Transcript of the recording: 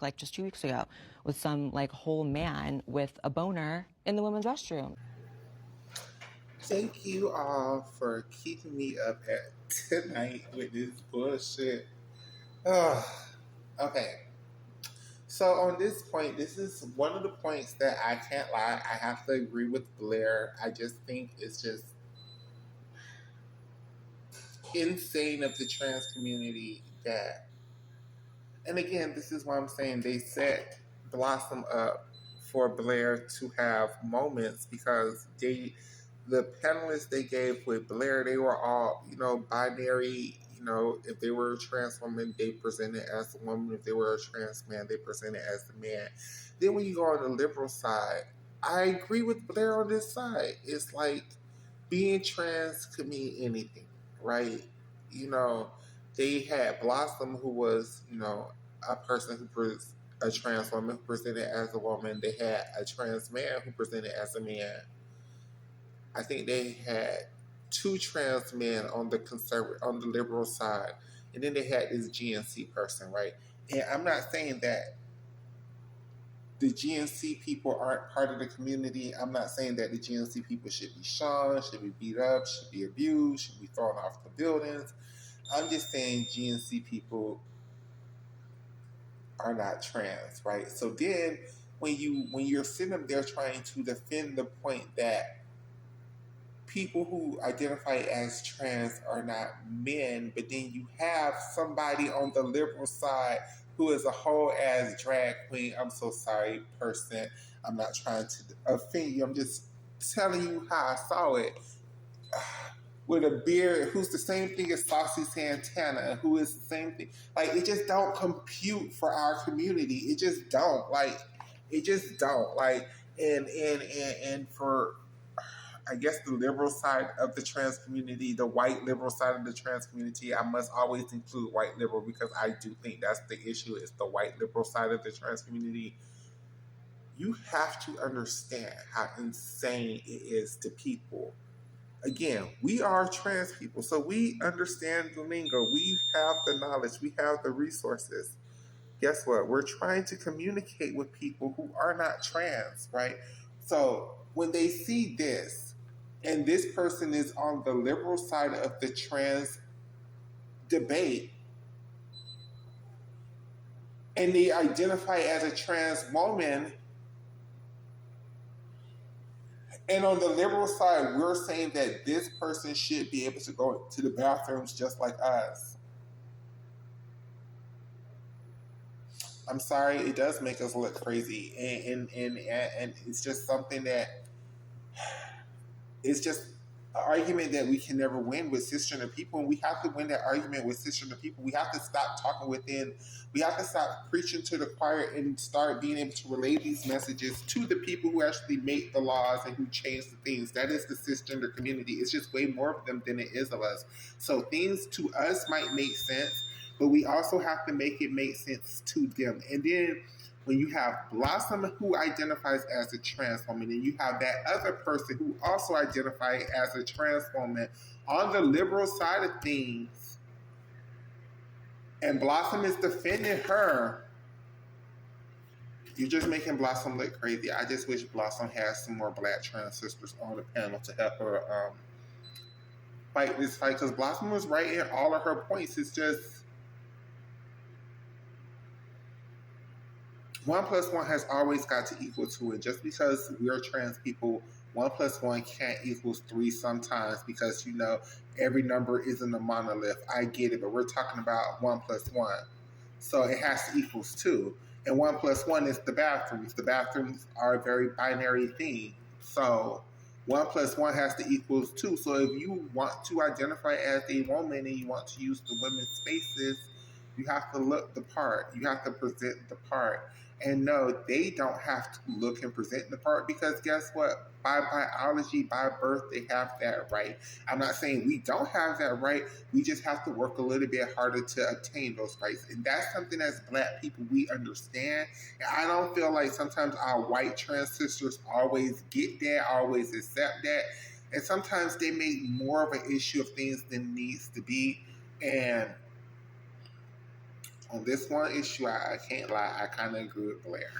like just 2 weeks ago with some like whole man with a boner in the women's restroom. Thank you all for keeping me up at tonight with this bullshit. Ugh. Okay. So on this point, this is one of the points that I can't lie. I have to agree with Blair. I just think it's just insane of the trans community that, and again, this is why I'm saying they set Blossom up for Blair to have moments because the panelists they gave with Blair, they were all, binary. If they were a trans woman, they presented as a woman. If they were a trans man, they presented as a man. Then when you go on the liberal side, I agree with Blair on this side. It's like being trans could mean anything, right? You know, they had Blossom, who was, a person who was a trans woman who presented as a woman. They had a trans man who presented as a man. I think they had two trans men on the liberal side, and then they had this GNC person, right? And I'm not saying that the GNC people aren't part of the community. I'm not saying that the GNC people should be shunned, should be beat up, should be abused, should be thrown off the buildings. I'm just saying GNC people are not trans, right? So then when you're sitting up there trying to defend the point that people who identify as trans are not men, but then you have somebody on the liberal side who is a whole ass drag queen. I'm so sorry, person. I'm not trying to offend you. I'm just telling you how I saw it. With a beard, who's the same thing as Saucy Santana, who is the same thing. Like, it just don't compute for our community. It just don't. Like, it just don't. Like, and for, I guess, the liberal side of the trans community, the white liberal side of the trans community, I must always include white liberal because I do think that's the issue, is the white liberal side of the trans community. You have to understand how insane it is to people. Again, we are trans people, so we understand the lingo. We have the knowledge. We have the resources. Guess what? We're trying to communicate with people who are not trans, right? So when they see this, and this person is on the liberal side of the trans debate, and they identify as a trans woman, and on the liberal side, we're saying that this person should be able to go to the bathrooms just like us. I'm sorry, it does make us look crazy, and it's just something that it's just an argument that we can never win with cisgender people, and we have to win that argument with cisgender people. We have to stop talking within. We have to stop preaching to the choir and start being able to relay these messages to the people who actually make the laws and who change the things. That is the cisgender community. It's just way more of them than it is of us. So things to us might make sense, but we also have to make it make sense to them. And then when you have Blossom, who identifies as a trans woman, and you have that other person who also identifies as a trans woman on the liberal side of things, and Blossom is defending her, you're just making Blossom look crazy. I just wish Blossom had some more black trans sisters on the panel to help her fight this fight, because Blossom was right in all of her points. It's just 1+1 has always got to equal 2, and just because we're trans people, 1+1 can't equal 3 sometimes, because every number isn't a monolith. I get it, but we're talking about 1+1, so it has to equal 2. And 1+1 is the bathrooms. The bathrooms are a very binary thing, so 1+1 has to equal 2. So if you want to identify as a woman and you want to use the women's spaces, you have to look the part. You have to present the part. And no, they don't have to look and present the part, because guess what? By biology, by birth, they have that right. I'm not saying we don't have that right. We just have to work a little bit harder to attain those rights. And that's something as black people we understand. And I don't feel like sometimes our white trans sisters always get that, always accept that. And sometimes they make more of an issue of things than needs to be. And On this one issue, I can't lie, I kind of agree with Blair.